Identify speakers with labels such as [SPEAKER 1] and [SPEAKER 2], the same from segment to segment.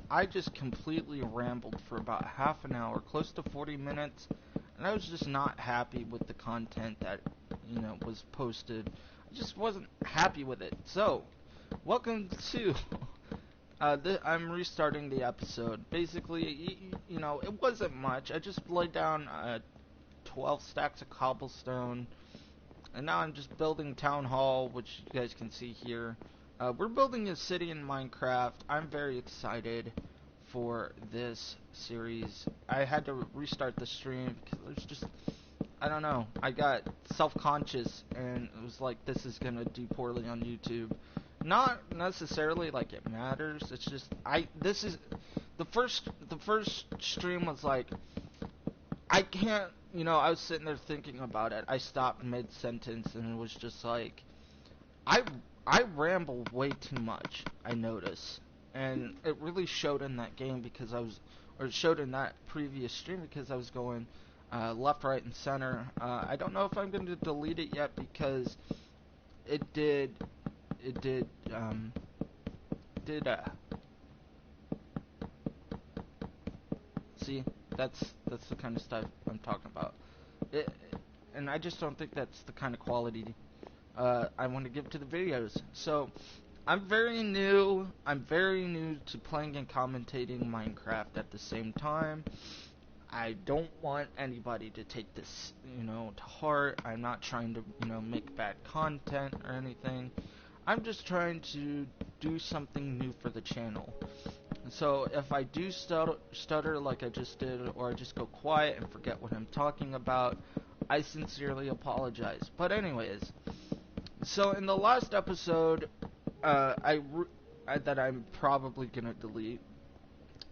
[SPEAKER 1] I just completely rambled for about half an hour, close to 40 minutes, and I was just not happy with the content that, was posted. I just wasn't happy with it. So, welcome to I'm restarting the episode. Basically, it wasn't much. I just laid down 12 stacks of cobblestone, and now I'm just building Town Hall, which you guys can see here. We're building a city in Minecraft. I'm very excited for this series. I had to restart the stream because there's just, I don't know, I got self-conscious and it was like, this is gonna do poorly on YouTube. Not necessarily like it matters, it's just, this is, the first stream was like, I can't, I was sitting there thinking about it. I stopped mid-sentence and it was just like, I ramble way too much, I notice. And it really showed in that game because it showed in that previous stream because I was going left, right, and center. I don't know if I'm going to delete it yet because it did, see, that's the kind of stuff I'm talking about. And I just don't think that's the kind of quality I want to give to the videos. So, I'm very new to playing and commentating Minecraft at the same time. I don't want anybody to take this, to heart. I'm not trying to, make bad content or anything. I'm just trying to do something new for the channel. So if I do stutter like I just did, or I just go quiet and forget what I'm talking about, I sincerely apologize. But anyways, so in the last episode, that I'm probably gonna delete.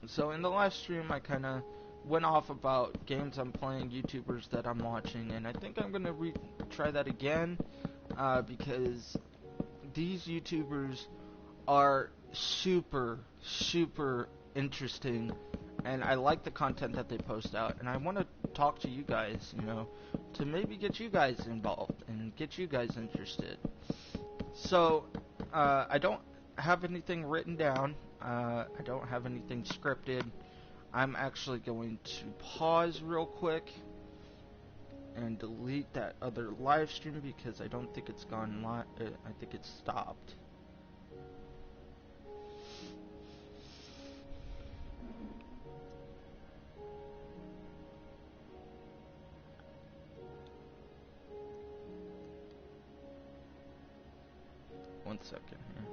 [SPEAKER 1] So in the last stream, I kind of went off about games I'm playing, YouTubers that I'm watching, and I think I'm gonna try that again, because these YouTubers are super interesting, and I like the content that they post out, and I want to talk to you guys, to maybe get you guys involved and get you guys interested. So, I don't have anything written down, I don't have anything scripted. I'm actually going to pause real quick and delete that other live stream because I don't think it's gone live. I think it's stopped. One second here.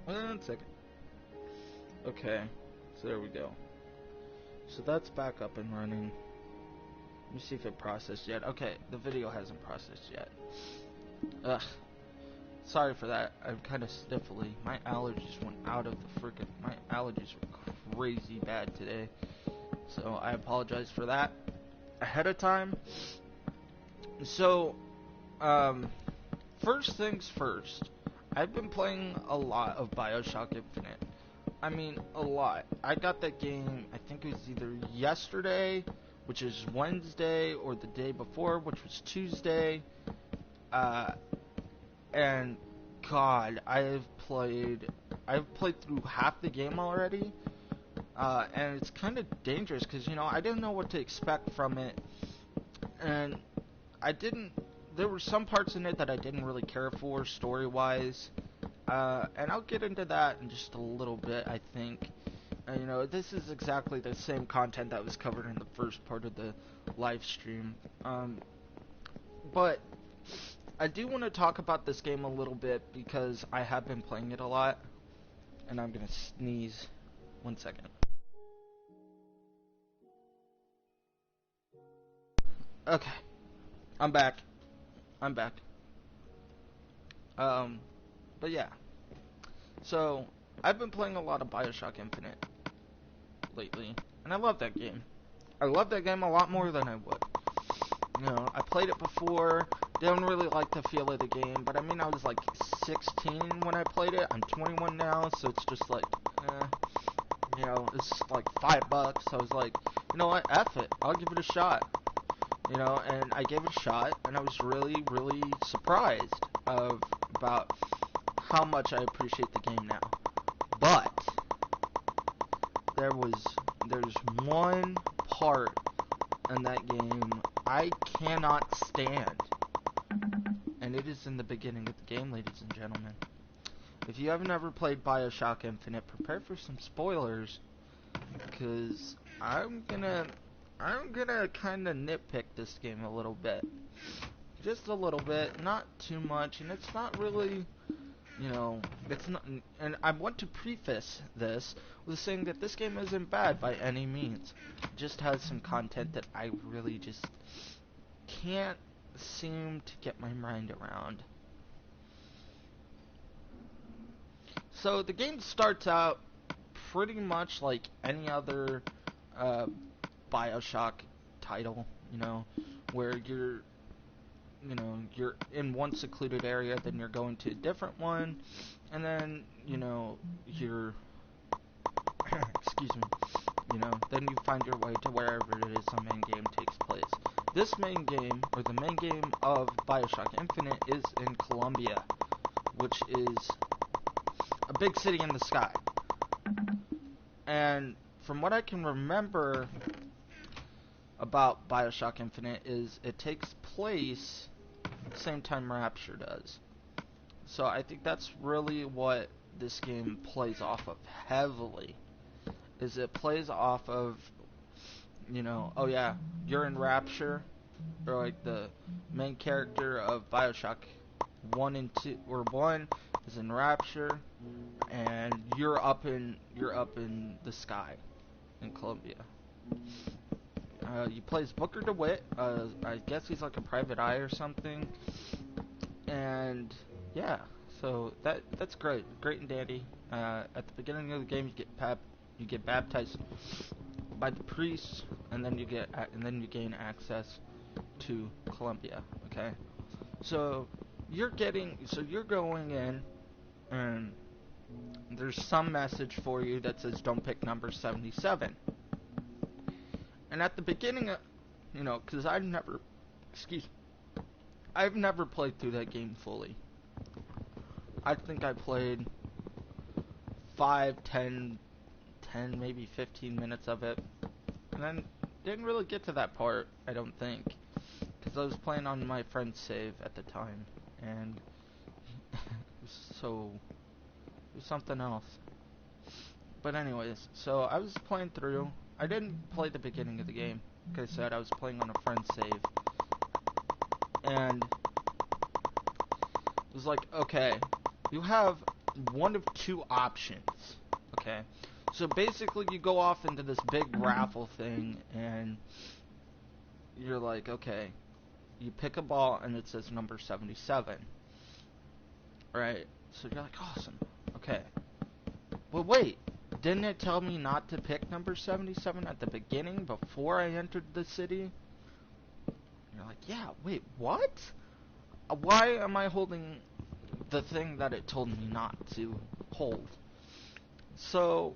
[SPEAKER 1] One second. Okay, so there we go. So that's back up and running. Let me see if it processed yet. Okay, the video hasn't processed yet. Ugh. Sorry for that. I'm kind of sniffly. My allergies went out of the freaking... My allergies were crazy bad today. So I apologize for that ahead of time. So, first things first. I've been playing a lot of BioShock Infinite. I mean, a lot. I got that game, I think it was either yesterday, which is Wednesday, or the day before, which was Tuesday. And God, I've played through half the game already. And it's kind of dangerous because, I didn't know what to expect from it. And there were some parts in it that I didn't really care for story-wise. And I'll get into that in just a little bit, I think. This is exactly the same content that was covered in the first part of the live stream. But I do want to talk about this game a little bit because I have been playing it a lot. And I'm going to sneeze. 1 second. Okay. I'm back. But yeah. So, I've been playing a lot of BioShock Infinite lately, and I love that game. I love that game a lot more than I would. I played it before, didn't really like the feel of the game, but I mean, I was like 16 when I played it. I'm 21 now, so it's just like, it's like $5. I was like, you know what, F it, I'll give it a shot. And I gave it a shot, and I was really, really surprised about how much I appreciate the game now. But there's one part in that game I cannot stand, and it is in the beginning of the game, ladies and gentlemen. If you haven't ever played BioShock Infinite, prepare for some spoilers, because I'm gonna kind of nitpick this game a little bit. Just a little bit, not too much, and it's not really, it's not, and I want to preface this with saying that this game isn't bad by any means. It just has some content that I really just can't seem to get my mind around. So the game starts out pretty much like any other BioShock title, where you're in one secluded area, then you're going to a different one, and then, you're, excuse me, then you find your way to wherever it is the main game takes place. This main game, or the main game of BioShock Infinite, is in Columbia, which is a big city in the sky. And from what I can remember about BioShock Infinite is it takes place the same time Rapture does. So I think that's really what this game plays off of heavily. Is it plays off of, oh yeah, you're in Rapture, or like the main character of BioShock 1 and 2, or 1 is in Rapture, and you're up in the sky in Columbia. You play as Booker DeWitt. I guess he's like a private eye or something. And yeah, so that's great and dandy. At the beginning of the game, you get baptized by the priest, and then you gain access to Columbia. Okay, so you're going in, and there's some message for you that says don't pick number 77. And at the beginning, because I've never played through that game fully. I think I played 5, 10, maybe 15 minutes of it. And then didn't really get to that part, I don't think. Because I was playing on my friend's save at the time. And it was something else. But anyways, so I was playing through. I didn't play the beginning of the game. Like I said, I was playing on a friend's save. And it was like, okay, you have one of two options. Okay, so basically you go off into this big raffle thing, and you're like, okay, you pick a ball and it says number 77. Right? So you're like, awesome. Okay. But wait, didn't it tell me not to pick number 77 at the beginning before I entered the city? And you're like, yeah, wait, what? Why am I holding the thing that it told me not to hold? So,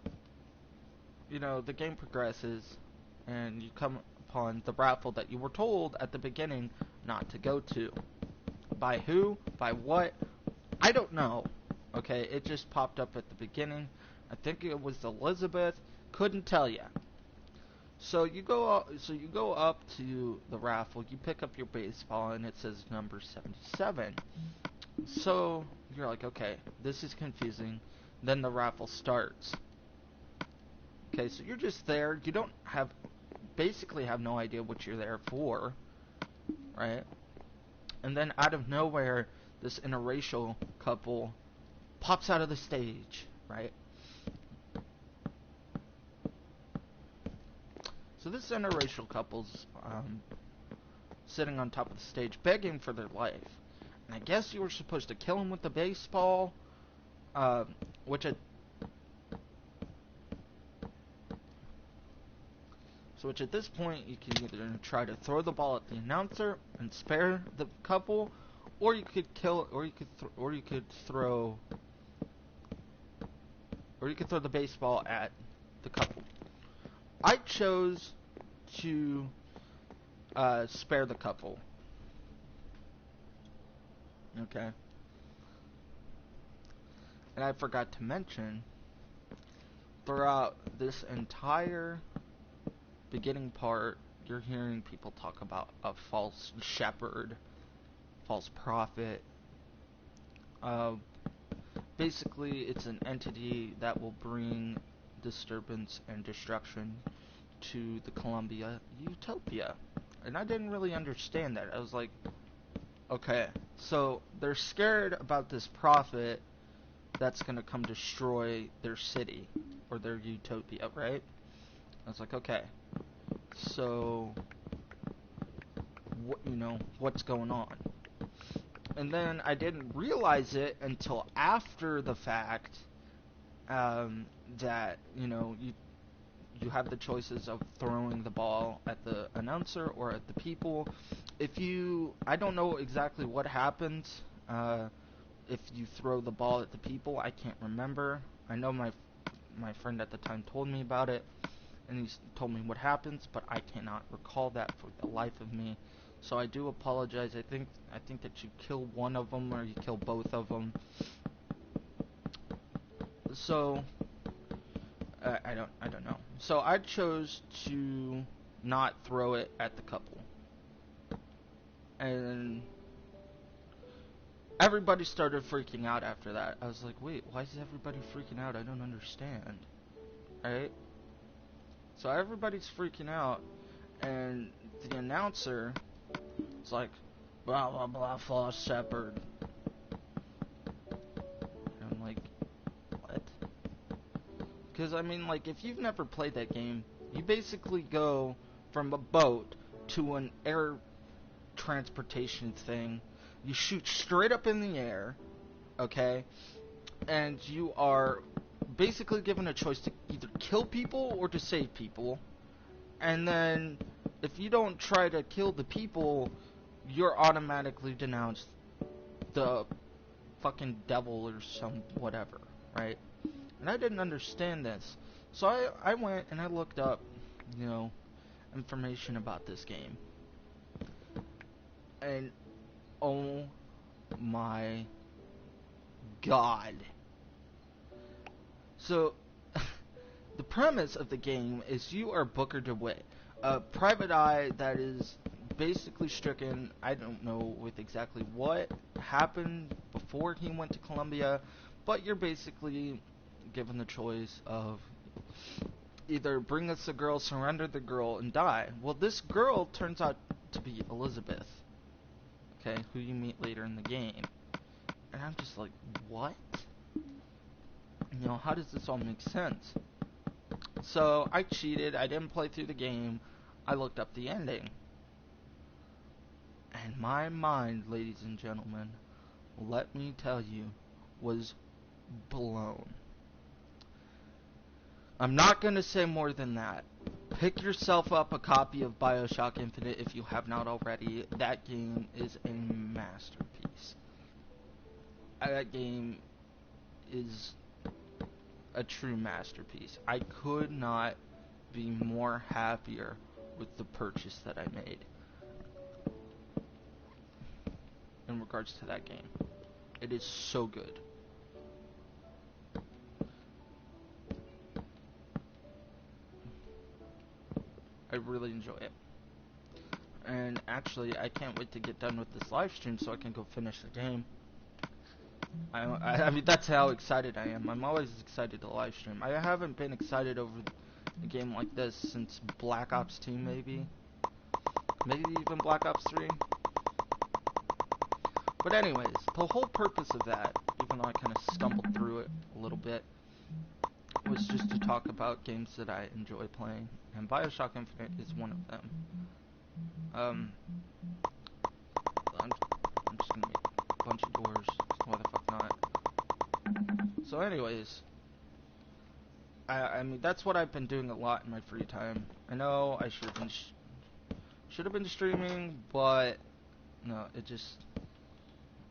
[SPEAKER 1] the game progresses, and you come upon the raffle that you were told at the beginning not to go to. By who? By what? I don't know. Okay, it just popped up at the beginning. I think it was Elizabeth. Couldn't tell you. So you go up to the raffle. You pick up your baseball, and it says number 77. So you're like, okay, this is confusing. Then the raffle starts. Okay, so you're just there. You don't basically have no idea what you're there for, right? And then out of nowhere, this interracial couple pops out of the stage, right? So this interracial couple's sitting on top of the stage begging for their life. And I guess you were supposed to kill him with the baseball, which at this point you can either try to throw the ball at the announcer and spare the couple, or you could throw the baseball at the couple. I chose to spare the couple. Okay. And I forgot to mention, throughout this entire beginning part, you're hearing people talk about a false shepherd, false prophet. Uh, Basically, it's an entity that will bring disturbance and destruction to the Columbia utopia. And I didn't really understand that. I was like, okay, so they're scared about this prophet that's going to come destroy their city or their utopia, right? I was like, okay, so what's going on? And then I didn't realize it until after the fact, that you have the choices of throwing the ball at the announcer or at the people. I don't know exactly what happens if you throw the ball at the people. I can't remember. I know my friend at the time told me about it, and he told me what happens, but I cannot recall that for the life of me. So I do apologize. I think that you kill one of them or you kill both of them. So I don't know. So I chose to not throw it at the couple, and everybody started freaking out after that. I was like, wait, why is everybody freaking out? I don't understand. Right? So everybody's freaking out, and the announcer is like, blah blah blah, false shepherd. And I'm like, what? Because I mean, like, if you've never played that game, you basically go from a boat to an air transportation thing. You shoot straight up in the air, okay? And you are basically given a choice to either kill people or to save people. And then if you don't try to kill the people, you're automatically denounced the fucking devil or some whatever, right? And I didn't understand this. So I went and I looked up, information about this game. And oh my god. So, the premise of the game is you are Booker DeWitt, a private eye that is basically stricken. I don't know with exactly what happened before he went to Columbia, but you're basically given the choice of either bring us a girl, surrender the girl, and die. Well, this girl turns out to be Elizabeth, okay, who you meet later in the game. And I'm just like, what? How does this all make sense? So, I cheated, I didn't play through the game, I looked up the ending. And my mind, ladies and gentlemen, let me tell you, was blown. I'm not going to say more than that. Pick yourself up a copy of BioShock Infinite if you have not already. That game is a masterpiece. That game is a true masterpiece. I could not be more happier with the purchase that I made in regards to that game. It is so good. I really enjoy it. And actually, I can't wait to get done with this live stream so I can go finish the game. I mean, that's how excited I am. I'm always excited to live stream. I haven't been excited over a game like this since Black Ops 2, maybe. Maybe even Black Ops 3. But anyways, the whole purpose of that, even though I kind of stumbled through it a little bit, was just to talk about games that I enjoy playing. And BioShock Infinite is one of them. I'm just gonna make a bunch of doors. Why the fuck not? So anyways, I mean, that's what I've been doing a lot in my free time. I know I should have been streaming, but no, it just,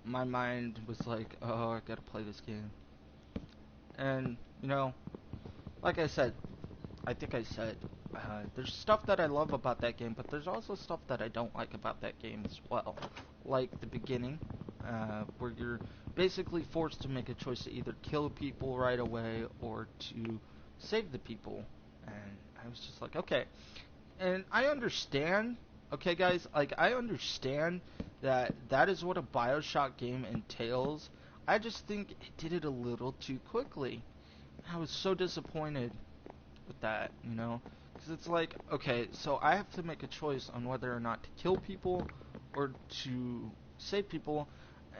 [SPEAKER 1] my mind was like, oh, I gotta play this game. And, like I said, I think I said, there's stuff that I love about that game, but there's also stuff that I don't like about that game as well. Like the beginning, where you're basically forced to make a choice to either kill people right away or to save the people. And I was just like, okay. And I understand, okay, guys, like, I understand that that is what a Bioshock game entails. I just think it did it a little too quickly. I was so disappointed with that, you know? Because it's like, okay, so I have to make a choice on whether or not to kill people or to save people,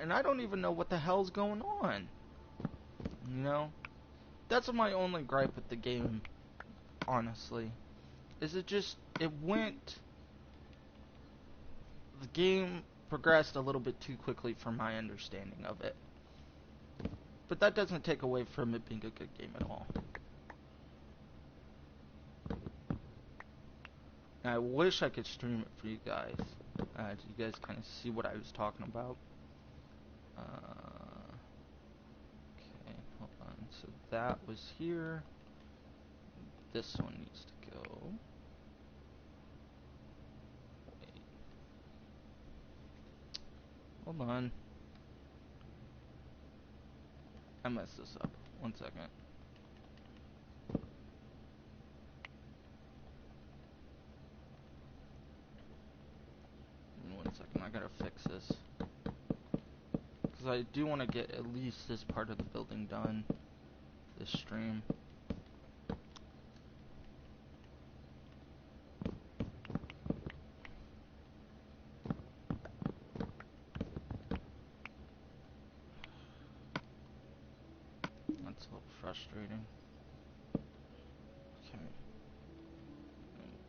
[SPEAKER 1] and I don't even know what the hell's going on, you know? That's my only gripe with the game, honestly. Is the game progressed a little bit too quickly for my understanding of it. But that doesn't take away from it being a good game at all. And I wish I could stream it for you guys. So you guys kind of see what I was talking about. Okay, hold on. So that was here. This one needs to go. Wait. Hold on. I messed this up. 1 second. Give me 1 second. I gotta fix this. Because I do want to get at least this part of the building done. This stream. That's a little frustrating. Okay.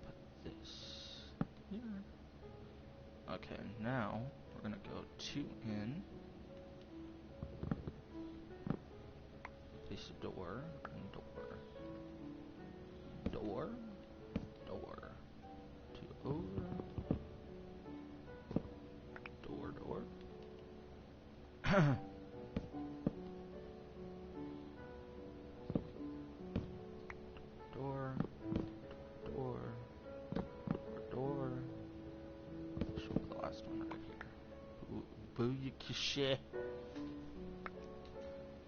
[SPEAKER 1] Put this here. Okay, now we're gonna go to in. Place a door and door. Door. Door. To over. Door. Door. Door. Door. Door. Show the last one right here. Booyakasha.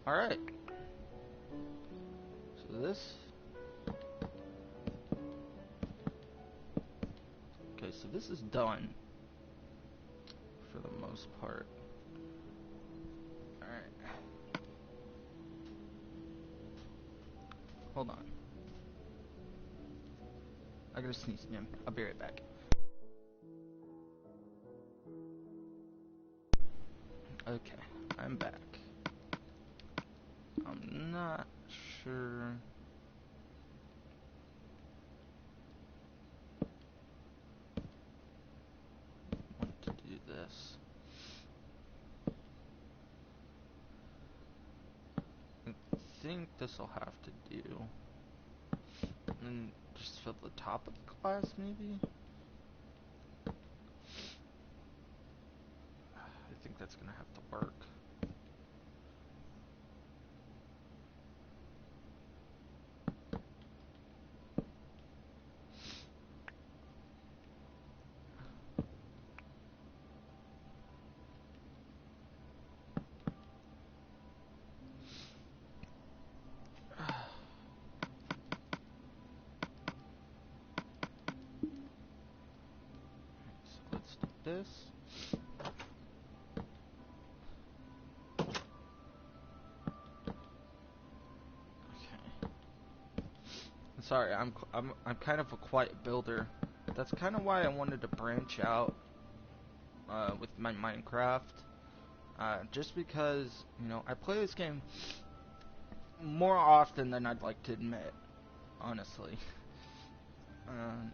[SPEAKER 1] Alright. So this. Okay, so this is done. For the most part. Alright. Hold on. I gotta sneeze again. I'll be right back. Okay, I'm back. I'm not sure. I want to do this. I think this will have to do. And just fill the top of the glass, maybe? I think that's gonna have to work. So let's do this. Okay. Sorry, I'm kind of a quiet builder. That's kind of why I wanted to branch out with my Minecraft. Just because, you know, I play this game more often than I'd like to admit, honestly.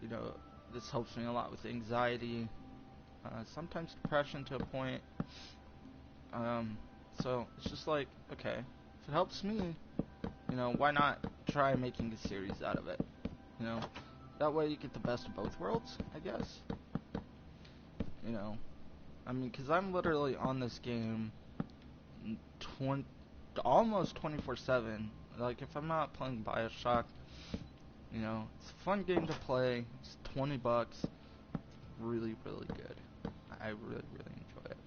[SPEAKER 1] You know, this helps me a lot with anxiety, sometimes depression to a point. So it's just like, okay, if it helps me, you know, why not try making a series out of it? You know, that way you get the best of both worlds, I guess. You know, I mean, because I'm literally on this game 20, almost 24/7. Like, if I'm not playing Bioshock, You know, it's a fun game to play. It's $20. Really, really good. I really, really enjoy it.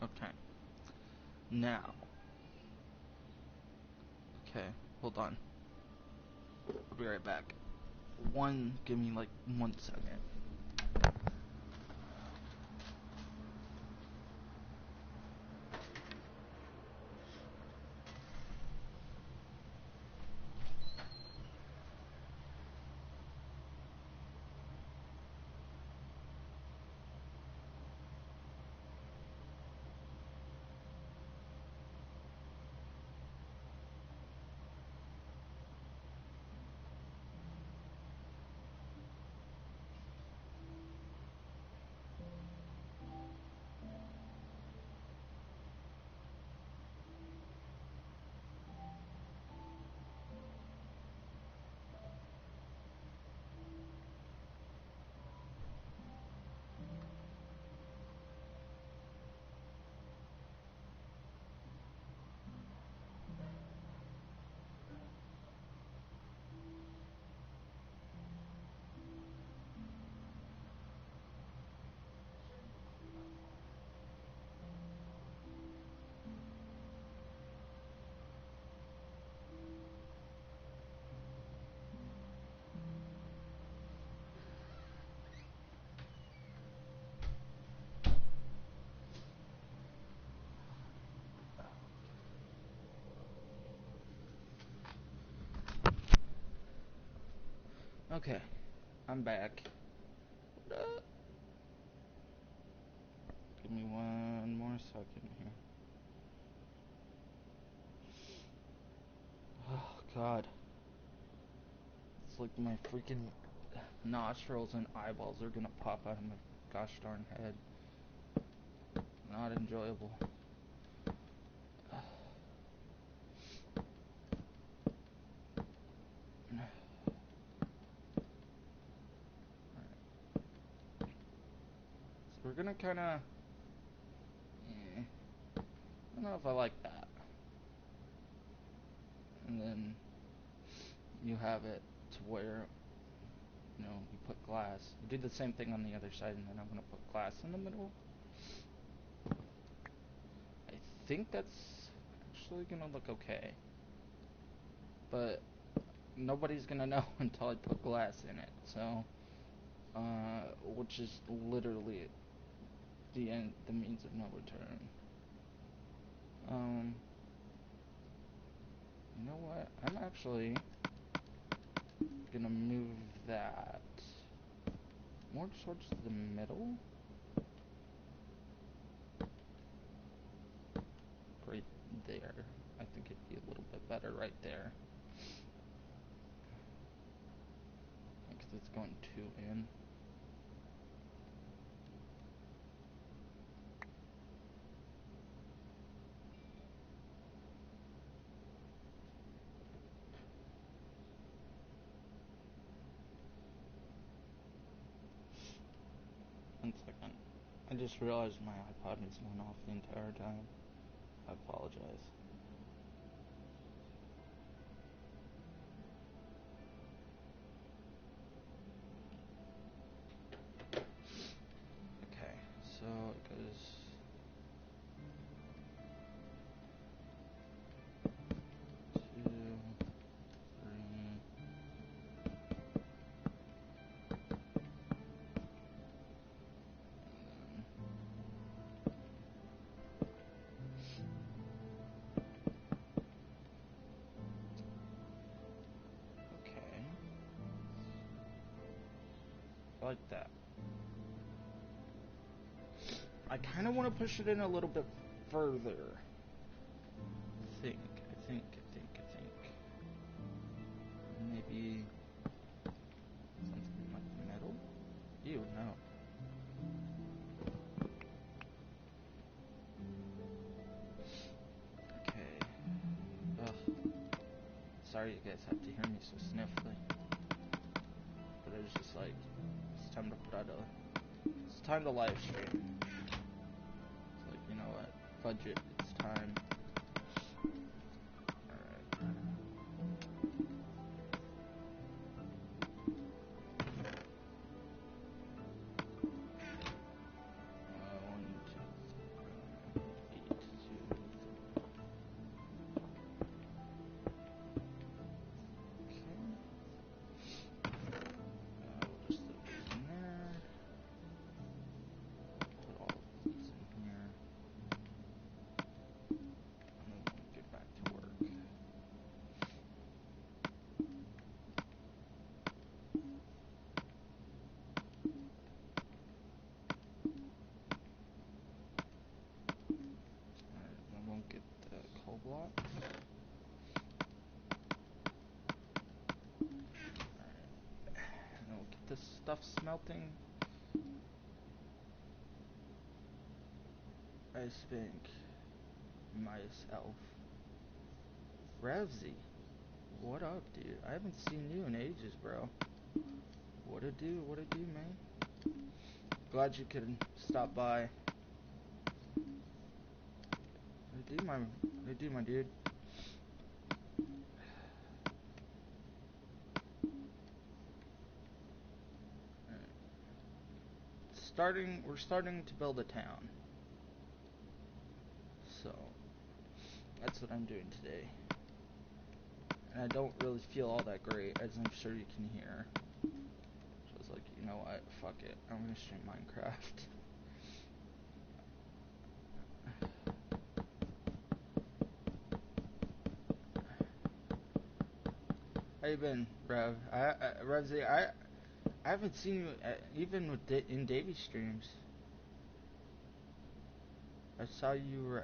[SPEAKER 1] Okay. Now. Okay, hold on. I'll be right back. Give me like 1 second. Okay, I'm back. Give me one more second here. Oh, God. It's like my freaking nostrils and eyeballs are gonna pop out of my gosh darn head. Not enjoyable. So we're gonna kinda... I don't know if I like that. And then you have it to where, you know, you put glass. You do the same thing on the other side, and then I'm gonna put glass in the middle. I think that's actually gonna look okay. But nobody's gonna know until I put glass in it, so... which is literally the end, the means of no return. You know what? I'm actually gonna move that more towards the middle. Right there. I think it'd be a little bit better right there. Because it's going too in. One second. I just realized my iPod was going off the entire time. I apologize. Okay, so it goes... like that. I kind of want to push it in a little bit further. I think. Maybe something like the middle? Ew, no. Okay. Ugh. Sorry you guys have to hear me so sniffly. But it was just like, it's time to live stream. budget. It's time. Alright. Blocks. And we'll get this stuff smelting. Ice Bank. Mice Elf. Revzy. What up, dude? I haven't seen you in ages, bro. What it do, man? Glad you could stop by. What it do, my dude? We're starting to build a town. So, that's what I'm doing today. And I don't really feel all that great, as I'm sure you can hear. So I was like, you know what, fuck it, I'm gonna stream Minecraft. How you been, Rev? Revzy, I haven't seen you even with in Davey streams. I saw you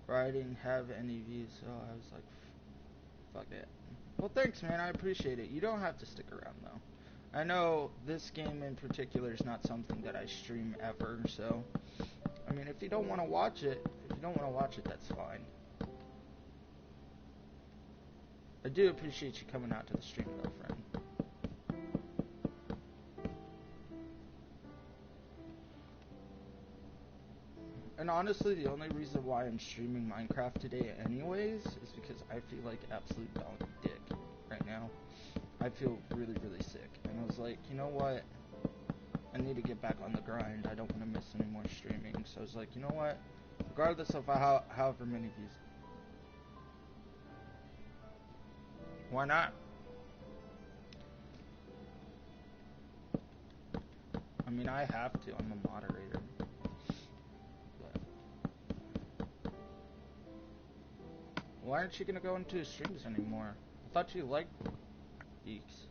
[SPEAKER 1] writing have any views, so I was like, fuck it. Well, thanks, man. I appreciate it. You don't have to stick around, though. I know this game in particular is not something that I stream ever, so I mean, if you don't want to watch it, that's fine. I do appreciate you coming out to the stream, though, friend. And honestly, the only reason why I'm streaming Minecraft today anyways is because I feel like absolute donkey dick right now. I feel really, really sick. And I was like, you know what? I need to get back on the grind. I don't want to miss any more streaming. So I was like, you know what? Regardless of however many views. Why not? I mean, I have to. I'm a moderator. Why aren't you gonna go into streams anymore? I thought you liked geeks.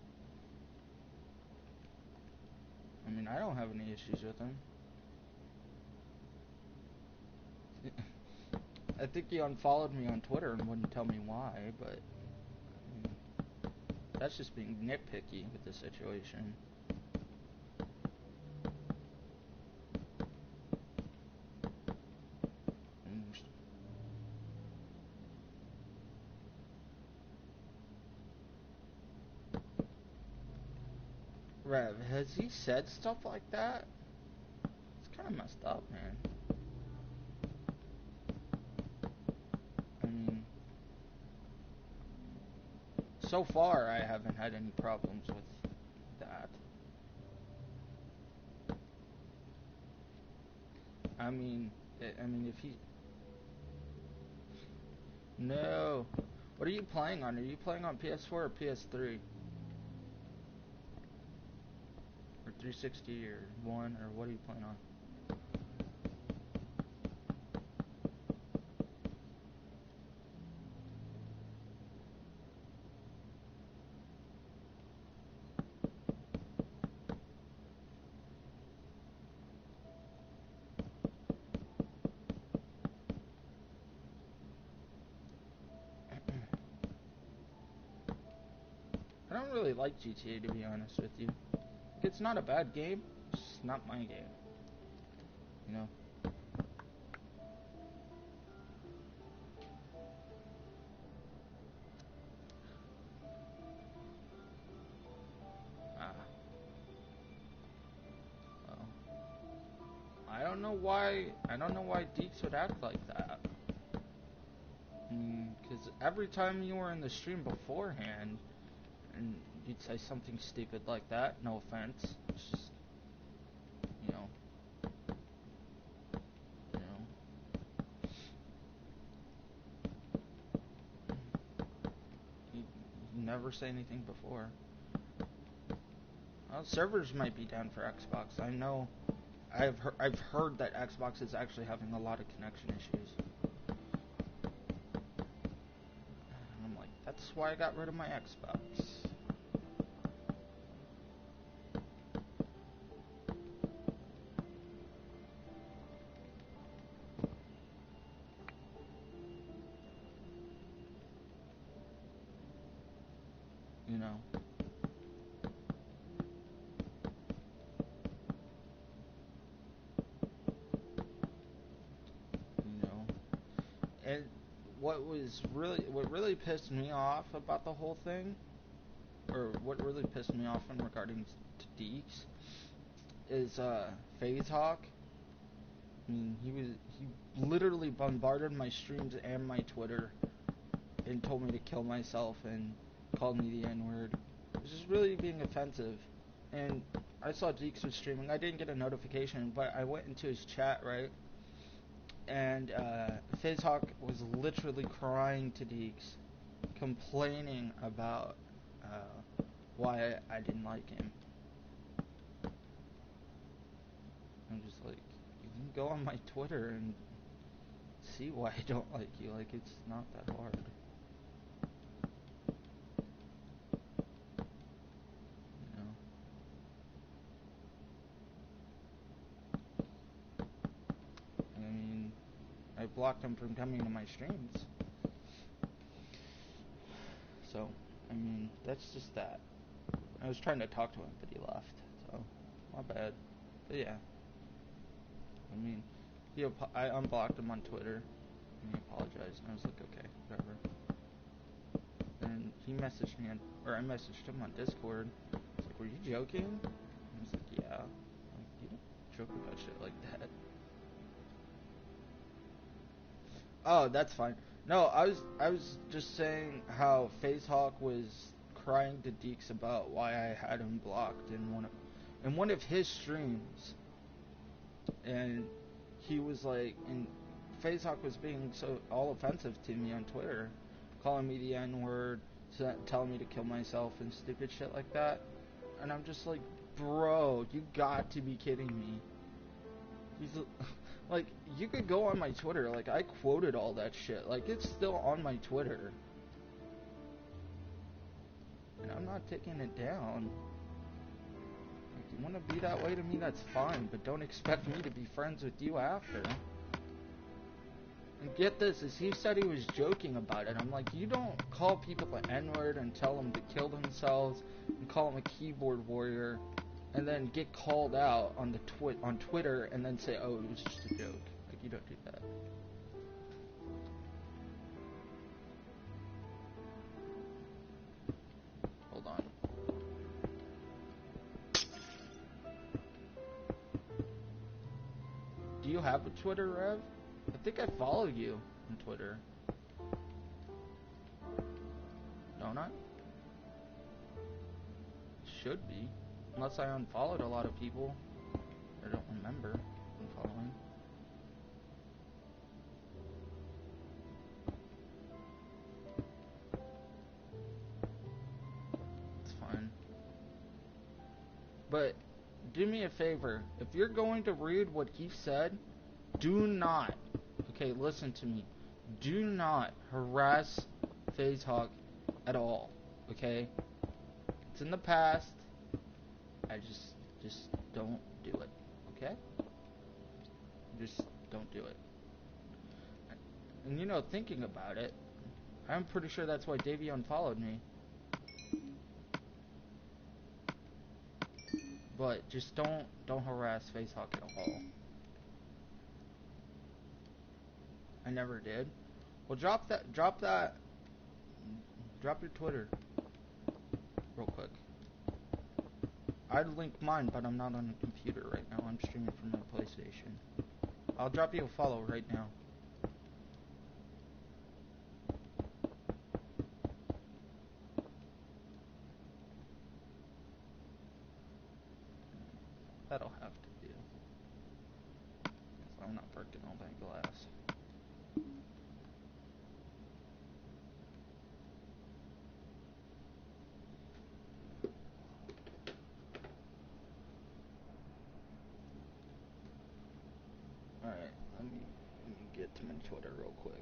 [SPEAKER 1] I mean, I don't have any issues with them. I think you unfollowed me on Twitter and wouldn't tell me why, but I mean, that's just being nitpicky with the situation. Rev, has he said stuff like that? It's kind of messed up, man. I mean, so far I haven't had any problems with that. I mean, if he... No. What are you playing on? Are you playing on PS4 or PS3? Or 360 or 1, or what are you playing on? I don't really like GTA, to be honest with you. It's not a bad game, it's just not my game. You know? know why. I don't know why Deeks would act like that. Because every time you were in the stream beforehand, and you'd say something stupid like that. No offense. It's just, you know, you know. You never say anything before. Well, servers might be down for Xbox. I know. I've heard that Xbox is actually having a lot of connection issues. And I'm like, that's why I got rid of my Xbox. You know. And what really pissed me off about the whole thing, or what really pissed me off in regarding to Deeks, is FaZe Hawk. I mean, he literally bombarded my streams and my Twitter, and told me to kill myself and called me the N-word. It was just really being offensive. And I saw Deeks was streaming. I didn't get a notification, but I went into his chat, right? And FaZe Hawk was literally crying to Deeks, complaining about why I didn't like him. I'm just like, you can go on my Twitter and see why I don't like you. Like, it's not that hard. You know? I mean, I blocked him from coming to my streams. So, I mean, that's just that. I was trying to talk to him, but he left. So, my bad. But yeah. I mean, I unblocked him on Twitter, and he apologized, and I was like, okay, whatever. And he messaged me, I messaged him on Discord. I was like, were you joking? And he was like, yeah. I'm like, you don't joke about shit like that. Oh, that's fine. No, I was just saying how FaZe Hawk was crying to Deeks about why I had him blocked in one of his streams. And he was like, and FaZe Hawk was being so all offensive to me on Twitter, calling me the N-word, telling me to kill myself and stupid shit like that. And I'm just like, bro, you got to be kidding me. He's like, you could go on my Twitter, like, I quoted all that shit, like, it's still on my Twitter. And I'm not taking it down. If you want to be that way to me, that's fine, but don't expect me to be friends with you after. And get this, is he said he was joking about it. I'm like, you don't call people the N-word and tell them to kill themselves and call them a keyboard warrior and then get called out on the on Twitter and then say, oh, it was just a joke. Like, you don't do that. Hold on. Do you have a Twitter, Rev? I think I follow you on Twitter. Don't I? Should be. Unless I unfollowed a lot of people. I don't remember unfollowing. It's fine. But do me a favor. If you're going to read what he said, do not, okay, listen to me. Do not harass FaZe Hawk at all. Okay? It's in the past. I just don't do it. Okay? Just don't do it. And you know, thinking about it, I'm pretty sure that's why Davey unfollowed me. But just don't harass FaZe Hawk at all. I never did. Well, drop your Twitter real quick. I'd link mine, but I'm not on a computer right now. I'm streaming from my PlayStation. I'll drop you a follow right now. That'll have to do. 'Cause I'm not breaking all that glass. Alright, let me get to my Twitter real quick.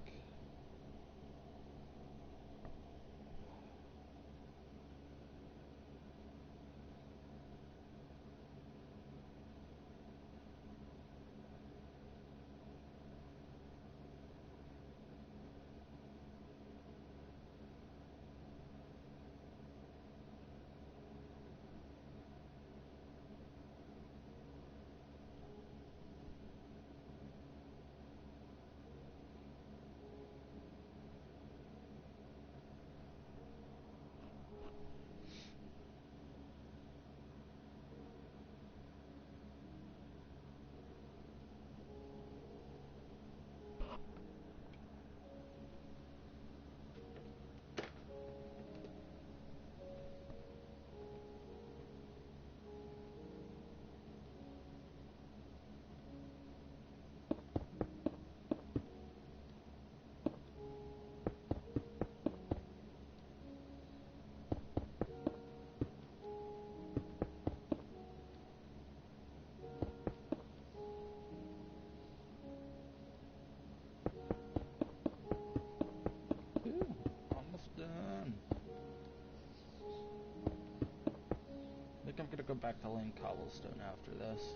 [SPEAKER 1] I think I'm gonna go back to laying cobblestone after this.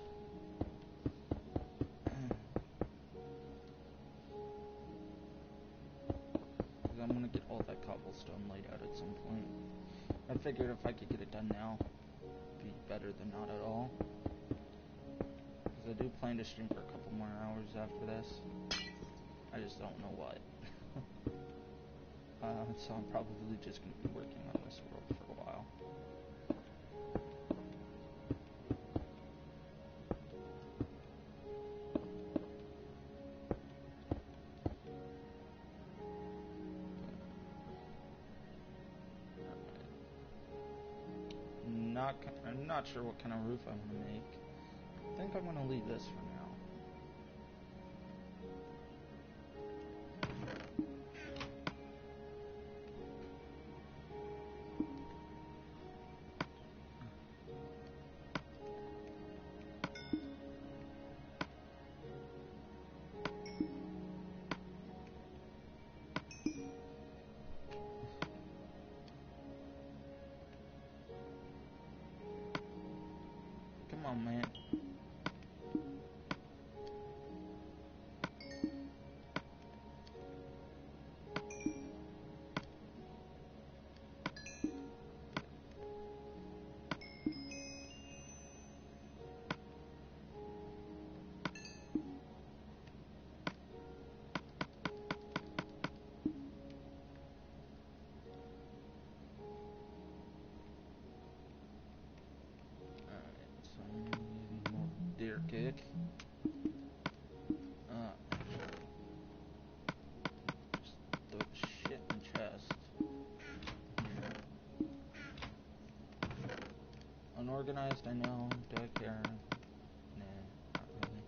[SPEAKER 1] Because I'm gonna get all that cobblestone laid out at some point. I figured if I could get it done now, it'd be better than not at all. Because I do plan to stream for a couple more hours after this. I just don't know what. So I'm probably just gonna be working on this world for a while. I'm not sure what kind of roof I'm gonna make. I think I'm gonna leave this for now. Come on, man. Deer kick. Just throw shit in the chest. Unorganized, I know. Do I care? Nah, not really.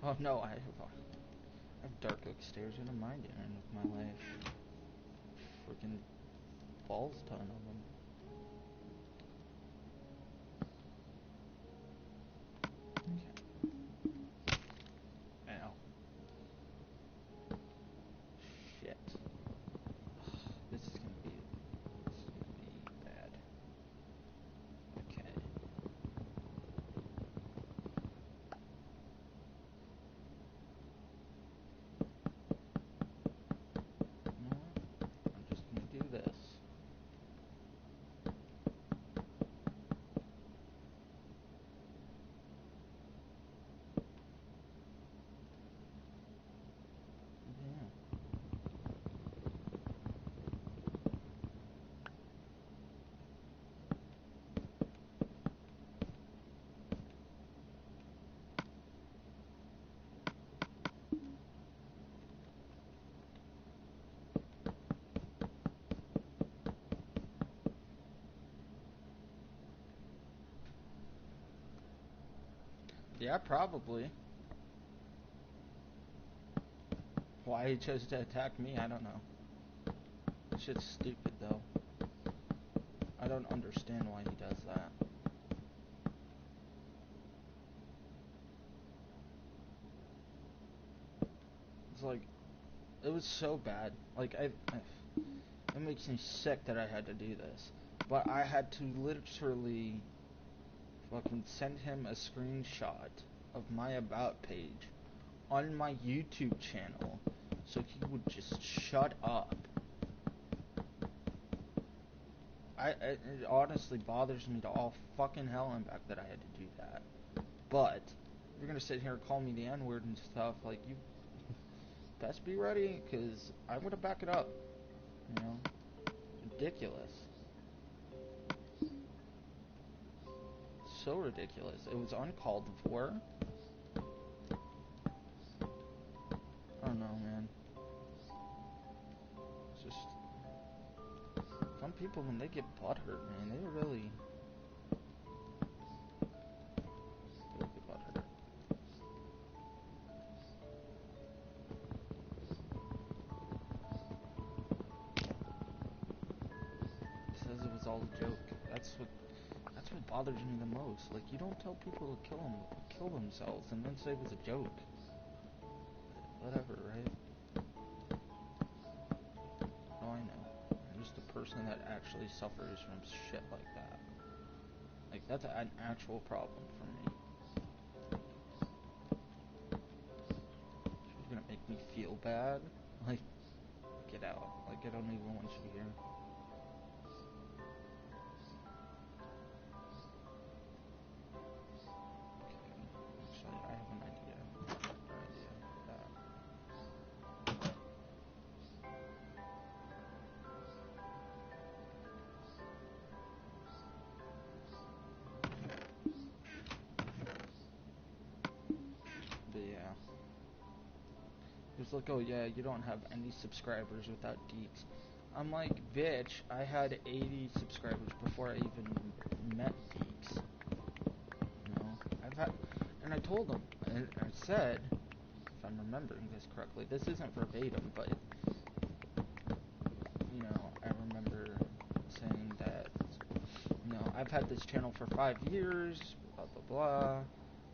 [SPEAKER 1] Oh no, I have dark oak stairs. What am I doing with my life? Freaking balls ton of them. Yeah, probably. Why he chose to attack me, I don't know. This shit's stupid, though. I don't understand why he does that. It's like, it was so bad. Like, it makes me sick that I had to do this. But I had to literally fucking send him a screenshot of my about page on my YouTube channel so he would just shut up. It honestly bothers me to all fucking hell and back that I had to do that. But if you're gonna sit here and call me the N-word and stuff, like, you best be ready, because I'm gonna back it up. You know? Ridiculous. So ridiculous. It was uncalled for. I don't know, man. It's just... Some people, when they get butthurt, man, they really get butthurt. Says it was all a joke. That's what bothers me the most. Like, you don't tell people to kill themselves and then say it was a joke. Whatever, right? Oh, I know. I'm just a person that actually suffers from shit like that. Like, that's an actual problem for me. She's gonna make me feel bad. Like, get out. Like, I don't even want you here. Actually, I have an idea. Better idea for that. But yeah. He's like, oh yeah, you don't have any subscribers without Deeks. I'm like, bitch, I had 80 subscribers before I even met Deeks. You know, and I told him, and I said, if I'm remembering this correctly, this isn't verbatim, but, you know, I remember saying that, you know, I've had this channel for 5 years, blah, blah, blah.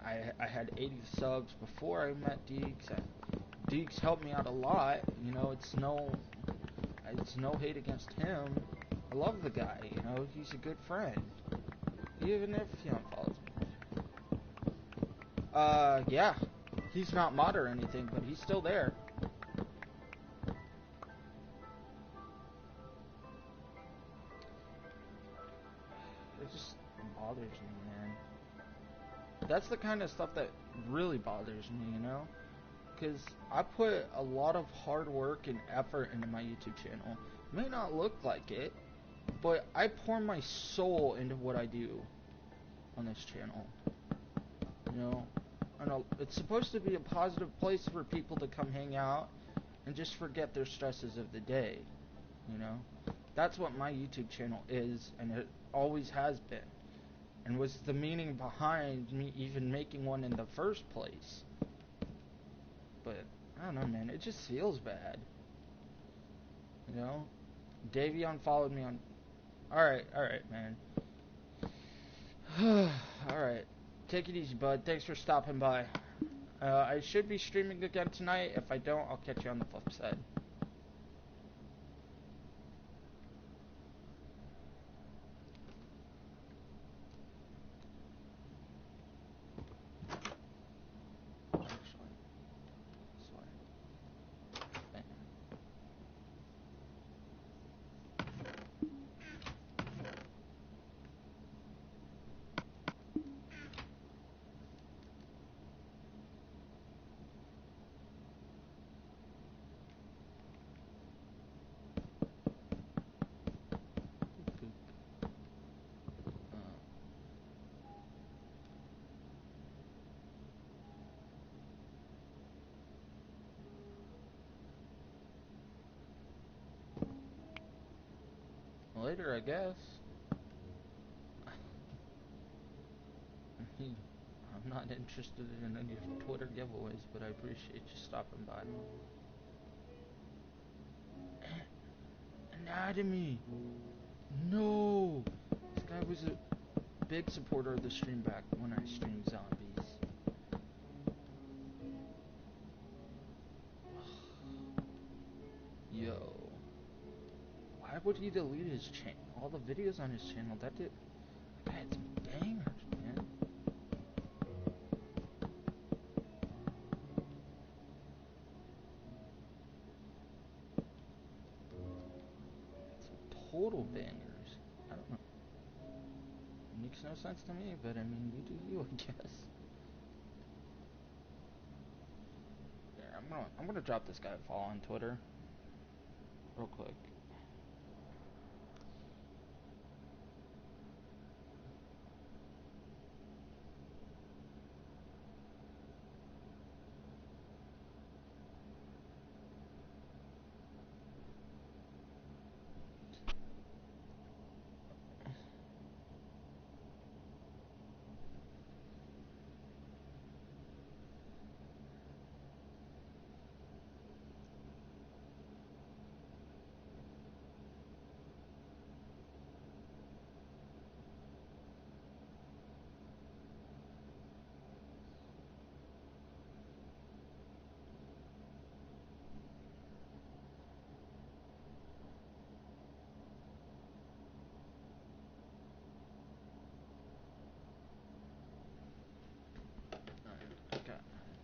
[SPEAKER 1] I had 80 subs before I met Deeks. Deeks helped me out a lot, you know, it's no hate against him. I love the guy, you know, he's a good friend. Even if he unfollows me. Yeah. He's not mod or anything, but he's still there. It just bothers me, man. That's the kind of stuff that really bothers me, you know? Because I put a lot of hard work and effort into my YouTube channel. It may not look like it, but I pour my soul into what I do on this channel. You know? I know it's supposed to be a positive place for people to come hang out and just forget their stresses of the day. You know? That's what my YouTube channel is, and it always has been. And was the meaning behind me even making one in the first place. But, I don't know, man, it just feels bad. You know? Davion followed me on... Alright, man. Alright. Take it easy, bud. Thanks for stopping by. I should be streaming again tonight. If I don't, I'll catch you on the flip side. Later, I guess. I'm not interested in any Twitter giveaways, but I appreciate you stopping by. Anatomy! No! This guy was a big supporter of the stream back when I streamed zombies. Yo. Why would he delete his channel? All the videos on his channel, that had some bangers, man. Some total bangers. I don't know. It makes no sense to me, but I mean, you do you, I guess. Yeah, I'm gonna drop this guy a follow on Twitter. Real quick.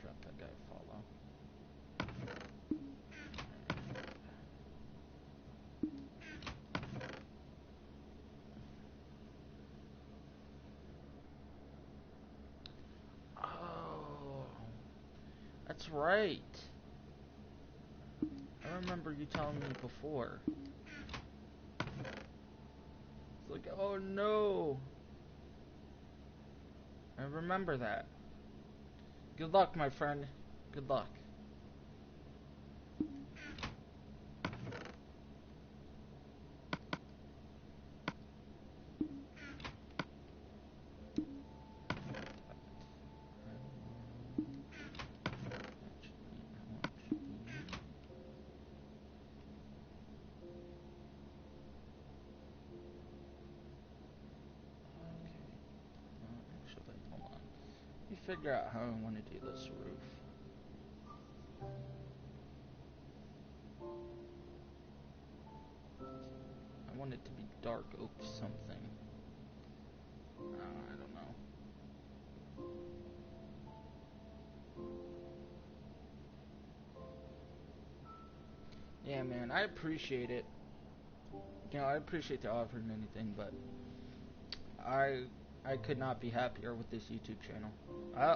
[SPEAKER 1] Drop that guy a follow. Oh, that's right. I remember you telling me before. It's like, oh no. I remember that. Good luck, my friend. Good luck. Figure out how I want to do this roof. I want it to be dark oak something. I don't know. Yeah, man, I appreciate it. You know, I appreciate the offer and anything, but I could not be happier with this YouTube channel.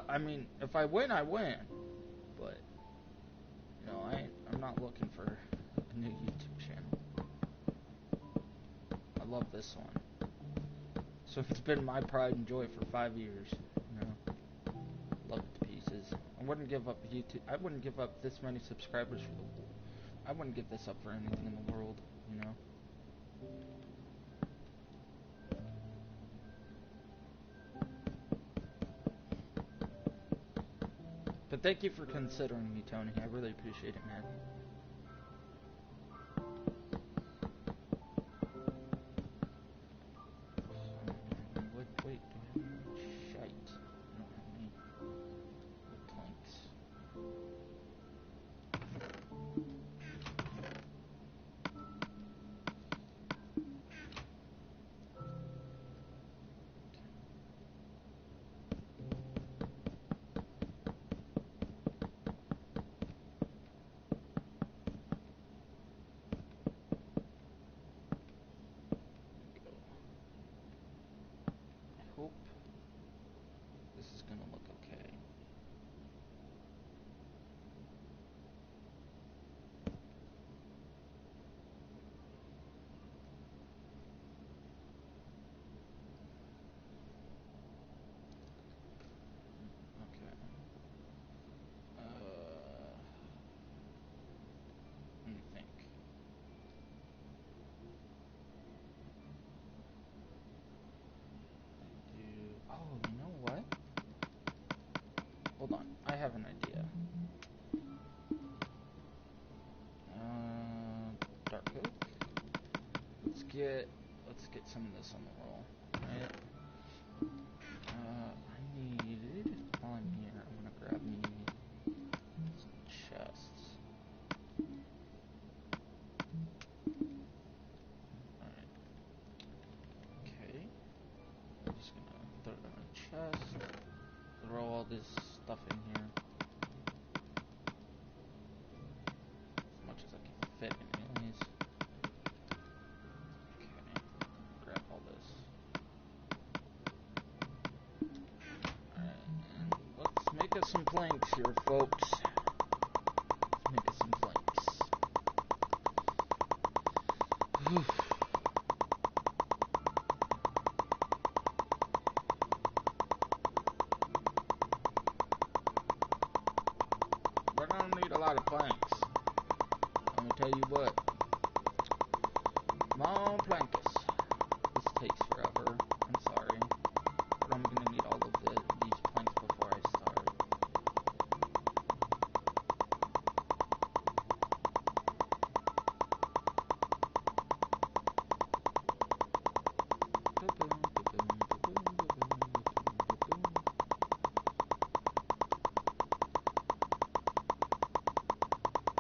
[SPEAKER 1] I mean, if I win, I win. But you know, I'm not looking for a new YouTube channel. I love this one. So it's been my pride and joy for 5 years. You know, love it to pieces. I wouldn't give up YouTube. I wouldn't give up this many subscribers for the. I wouldn't give this up for anything in the world. You know. But thank you for considering me, Tony. I really appreciate it, man. Wait, do I have any shite? I don't have any planks. have an idea. Dark oak. Let's get some of this on the roll. Right. I needed, while I'm here, I'm gonna grab me some chests. Alright. Okay. I'm just gonna throw it on a chest. Throw all this stuff in here. As much as I can fit anyways. Okay. Grab all this. Let's make us some planks here, folks. Let's make us some planks. We're gonna need a lot of planks. I'm gonna tell you what. Come on, plankus. This takes forever. I'm sorry. But I'm gonna need all of these planks before I start.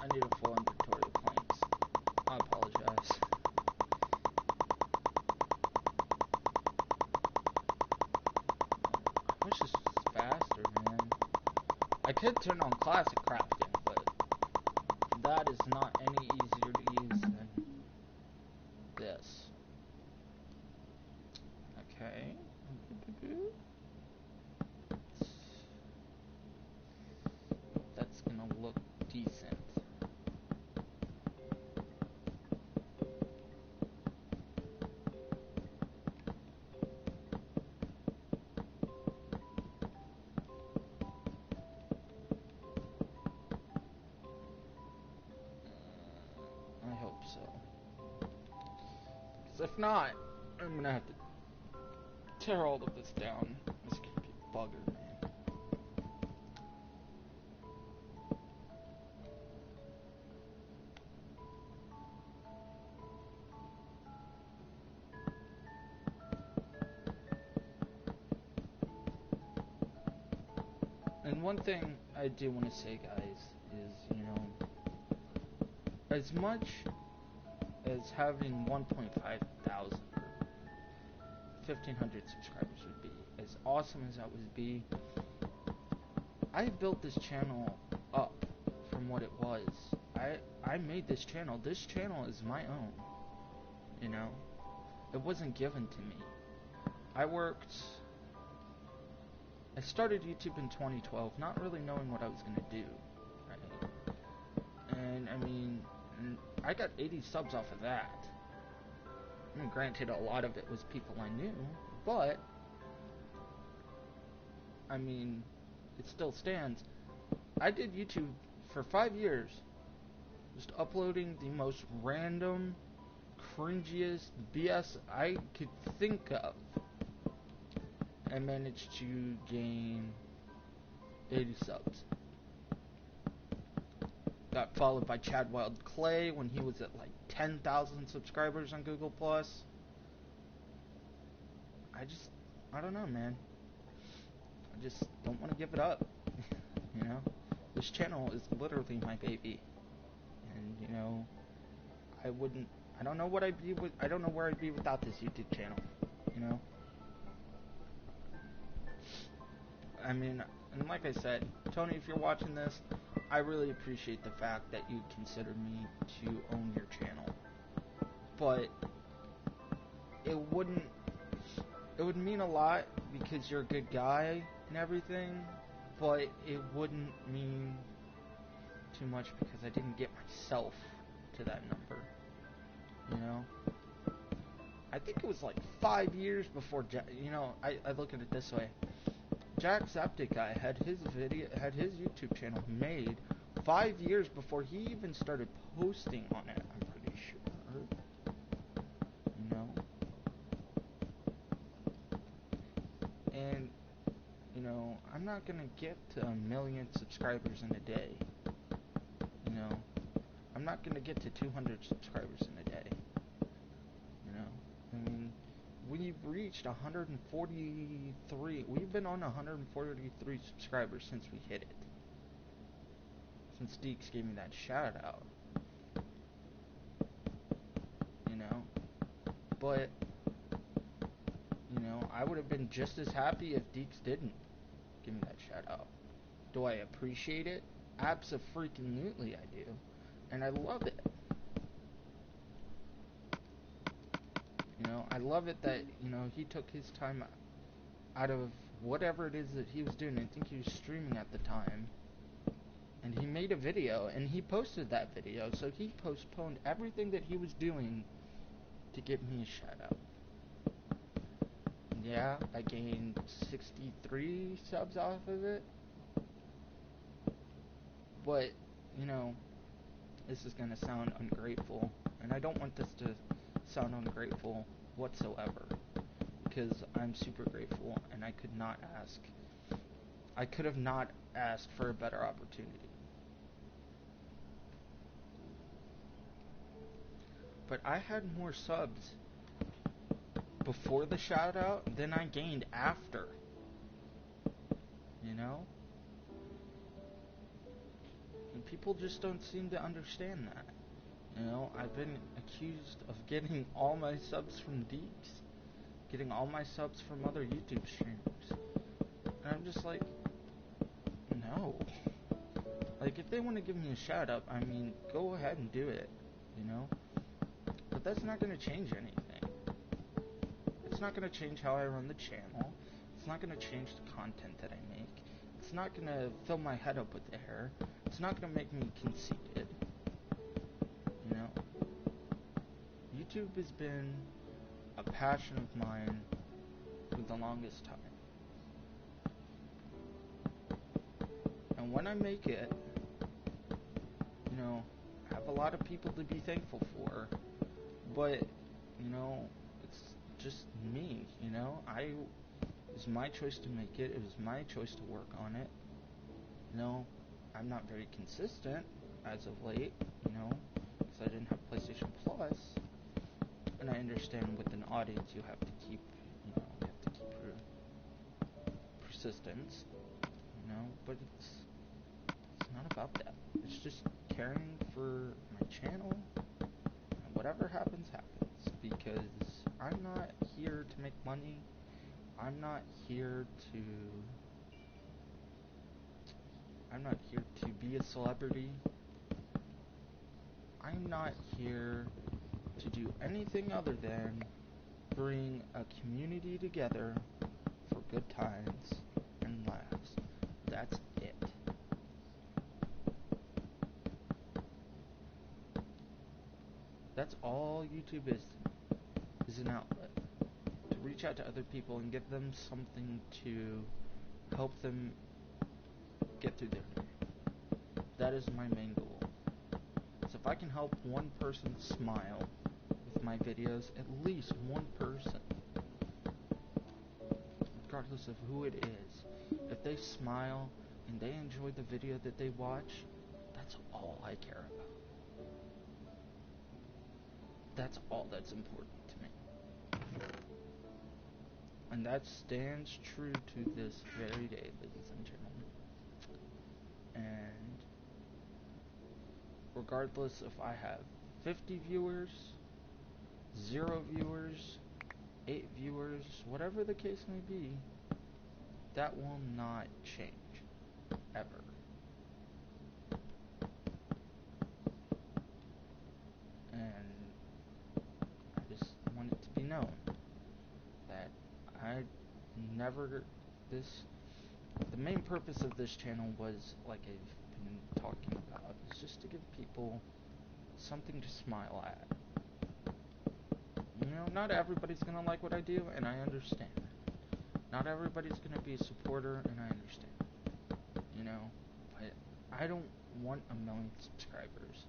[SPEAKER 1] I need a full inventory of planks. I apologize. I wish this was faster, man. I could turn on classic crafting, but that is not any easier to use than this. Okay. That's gonna look decent. I hope so. 'Cause if not, I'm gonna have to tear all of this down. This could be a bugger, man. And one thing I do want to say, guys, is, you know, as much as having 1.5 thousand or 1,500 subscribers would be, as awesome as that would be, I built this channel up from what it was. I made this channel. This channel is my own, you know? It wasn't given to me. I started YouTube in 2012, not really knowing what I was going to do, right? And, I mean, I got 80 subs off of that. I mean, granted, a lot of it was people I knew, but, I mean, it still stands. I did YouTube for 5 years, just uploading the most random, cringiest BS I could think of, and managed to gain 80 subs. Got followed by Chad Wild Clay when he was at like 10,000 subscribers on Google+. I don't know, man. I just don't want to give it up. You know? This channel is literally my baby. And, you know, I don't know where I'd be without this YouTube channel. You know? I mean, and like I said, Tony, if you're watching this, I really appreciate the fact that you consider me to own your channel. But it would mean a lot because you're a good guy and everything, but it wouldn't mean too much because I didn't get myself to that number. You know? I think it was like 5 years before, you know, I look at it this way. Jacksepticeye had his YouTube channel made 5 years before he even started posting on it, I'm pretty sure. You know? And, you know, I I'm not gonna get to 1 million subscribers in a day. You know, I'm not gonna get to 200 subscribers in a day. You know, I mean, we've reached 143. We've been on 143 subscribers since we hit it. Since Deeks gave me that shout out. You know, but you know, I would have been just as happy if Deeks didn't give me that shout out. Do I appreciate it? Abso-freaking-lutely I do. And I love it. You know, I love it that, you know, he took his time out of whatever it is that he was doing. I think he was streaming at the time. And he made a video, and he posted that video. So he postponed everything that he was doing to give me a shout out. Yeah, I gained 63 subs off of it. But, you know, this is going to sound ungrateful. And I don't want this to sound ungrateful whatsoever. Because I'm super grateful, and I could not ask. I could have not asked for a better opportunity. But I had more subs before the shout out than I gained after. You know? And people just don't seem to understand that. You know, I've been accused of getting all my subs from Deeks, getting all my subs from other YouTube streamers. And I'm just like, no. Like, if they want to give me a shout out, I mean, go ahead and do it, you know? But that's not going to change anything. It's not going to change how I run the channel. It's not going to change the content that I make. It's not going to fill my head up with air. It's not going to make me conceited. You know? YouTube has been a passion of mine for the longest time. And when I make it, you know, I have a lot of people to be thankful for. But, you know, it's just me, you know? It was my choice to make it. It was my choice to work on it. You know, I'm not very consistent as of late, you know, because I didn't have PlayStation Plus. And I understand with an audience you have to keep, you know, you have to keep your persistence, you know? But it's not about that. It's just caring for my channel. Whatever happens, happens, because I'm not here to make money. I'm not here to be a celebrity. I'm not here to do anything other than bring a community together for good times and laughs. That's it. That's all YouTube is an outlet to reach out to other people and give them something to help them get through their day. That is my main goal. So if I can help one person smile with my videos, at least one person, regardless of who it is, if they smile and they enjoy the video that they watch, that's all I care about. That's all that's important to me. And that stands true to this very day, ladies and gentlemen. And regardless if I have 50 viewers, 0 viewers, 8 viewers, whatever the case may be, that will not change. Ever. And I just want it to be known that the main purpose of this channel was, like I've been talking about, is just to give people something to smile at. You know, not everybody's gonna like what I do, and I understand. Not everybody's gonna be a supporter, and I understand. You know, but I don't want 1 million subscribers.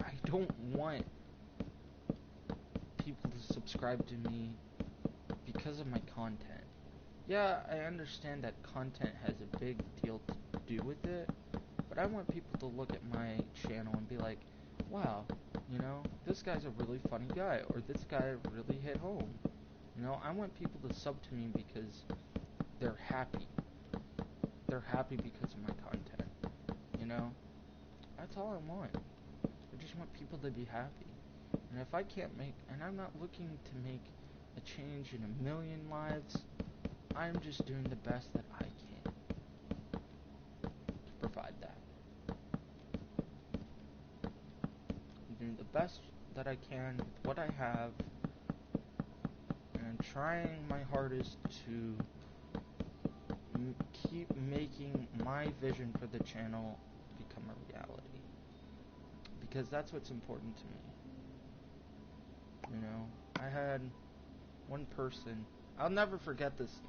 [SPEAKER 1] I don't want people to subscribe to me because of my content. Yeah, I understand that content has a big deal to do with it, but I want people to look at my channel and be like, wow, this guy's a really funny guy, or this guy really hit home. I want people to sub to me because they're happy. They're happy because of my content. You know? That's all I want. I just want people to be happy. And if I can't and I'm not looking to make a change in a million lives, I'm just doing the best that I can to provide that. I'm doing the best that I can with what I have, and I'm trying my hardest to keep making my vision for the channel become a reality. Because that's what's important to me. I had one person, I'll never forget this.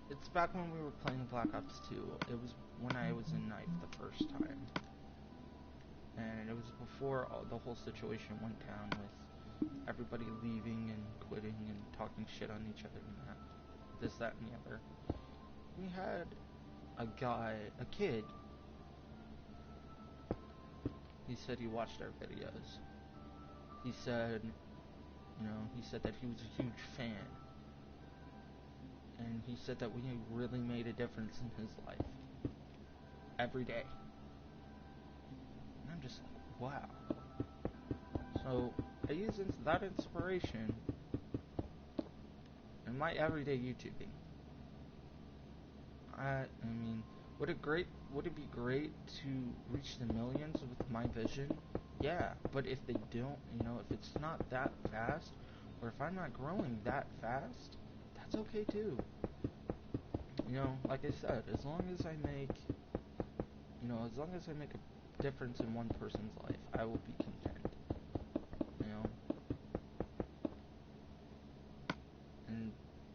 [SPEAKER 1] It's back when we were playing Black Ops 2. It was when I was in Knife the first time. And it was before the whole situation went down with everybody leaving and quitting and talking shit on each other and that. This, that, and the other. We had a kid. He said he watched our videos. He said that he was a huge fan. And he said that we really made a difference in his life. Every day. And I'm just like, wow. So, I use that inspiration in my everyday YouTubing. I mean, would it be great to reach the millions with my vision? Yeah, but if they don't, if it's not that fast, or if I'm not growing that fast, that's okay too. Like I said, as long as I make a difference in one person's life, I will be content. And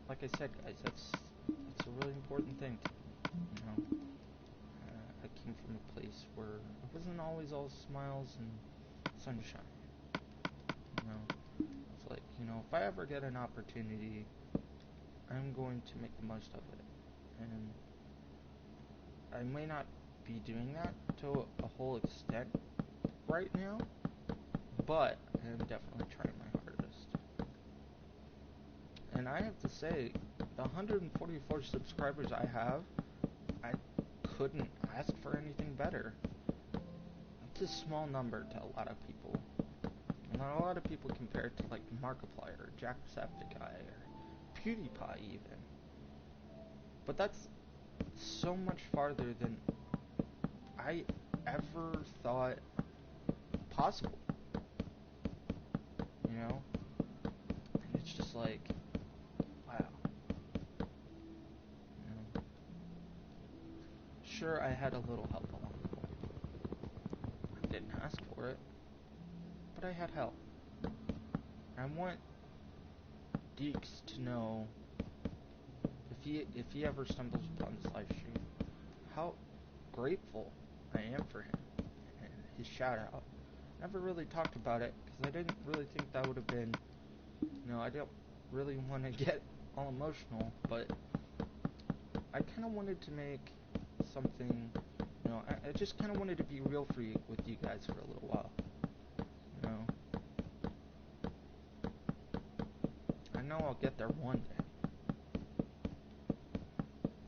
[SPEAKER 1] like I said, guys, that's a really important thing to me. I came from a place where it wasn't always all smiles and sunshine. It's like, if I ever get an opportunity, I'm going to make the most of it. And I may not be doing that to a whole extent right now, but I am definitely trying my hardest. And I have to say, the 144 subscribers I have, I couldn't ask for anything better. It's a small number to a lot of people. And a lot of people compare it to like Markiplier, or Jacksepticeye, or PewDiePie even. But that's so much farther than I ever thought possible. And it's just like, wow. Sure, I had a little help along the way. I didn't ask for it, but I had help. I want Deeks to know, if he ever stumbles upon this live stream, how grateful I am for him and his shout out. Never really talked about it because I didn't really think that would have been, I don't really want to get all emotional, but I kind of wanted to make something, I just kind of wanted to be real free with you guys for a little while. I know I'll get there one day.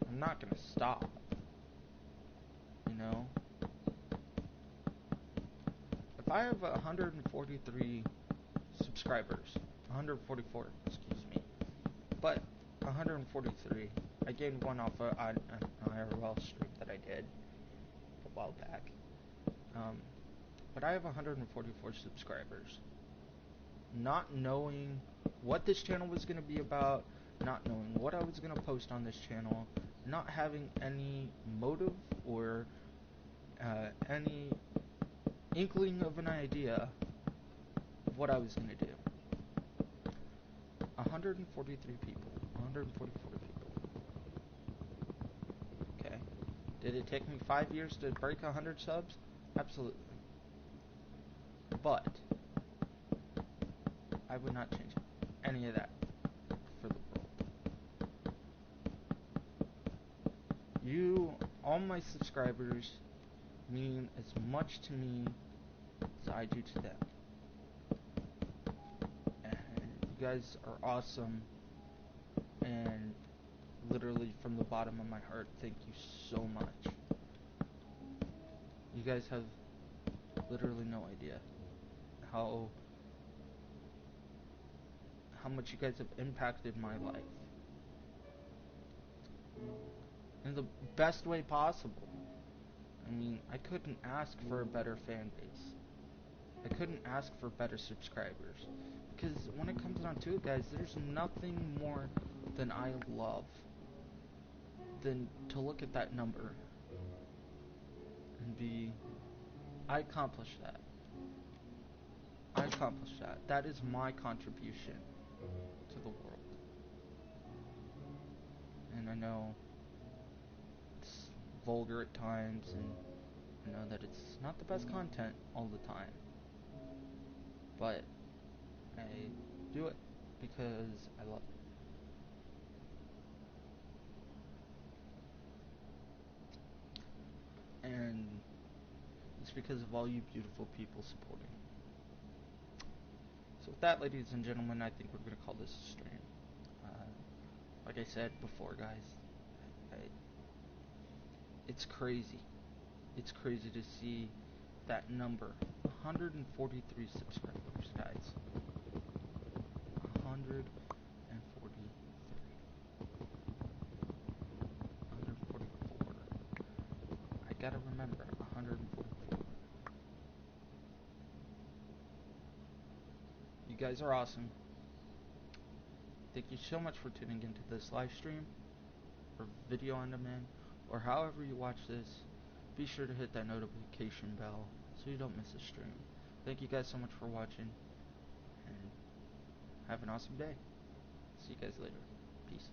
[SPEAKER 1] I'm not gonna stop. If I have 143 subscribers, 144, excuse me, but 143, I gained one off an IRL stream that I did a while back. But I have 144 subscribers. Not knowing what this channel was going to be about, not knowing what I was going to post on this channel, not having any motive or any inkling of an idea of what I was going to do. 143 people. 144 people. Okay. Did it take me 5 years to break 100 subs? Absolutely. But I would not change any of that for the world. my subscribers mean as much to me as I do to them. And you guys are awesome. And literally from the bottom of my heart, thank you so much. You guys have literally no idea how much you guys have impacted my life in the best way possible. I mean, I couldn't ask for a better fan base. I couldn't ask for better subscribers. Because when it comes down to it, guys, there's nothing more than I love than to look at that number and be, I accomplished that. I accomplished that. That is my contribution to the world. And I know it's vulgar at times, and I know that it's not the best content all the time. But I do it because I love it. And it's because of all you beautiful people supporting. So with that, ladies and gentlemen, I think we're going to call this a stream. Like I said before, guys, it's crazy. It's crazy to see that number. 143 subscribers, guys. 143. 144. I gotta remember, 144. You guys are awesome. Thank you so much for tuning into this live stream, or video on demand, or however you watch this. Be sure to hit that notification bell so you don't miss a stream. Thank you guys so much for watching, and have an awesome day. See you guys later. Peace.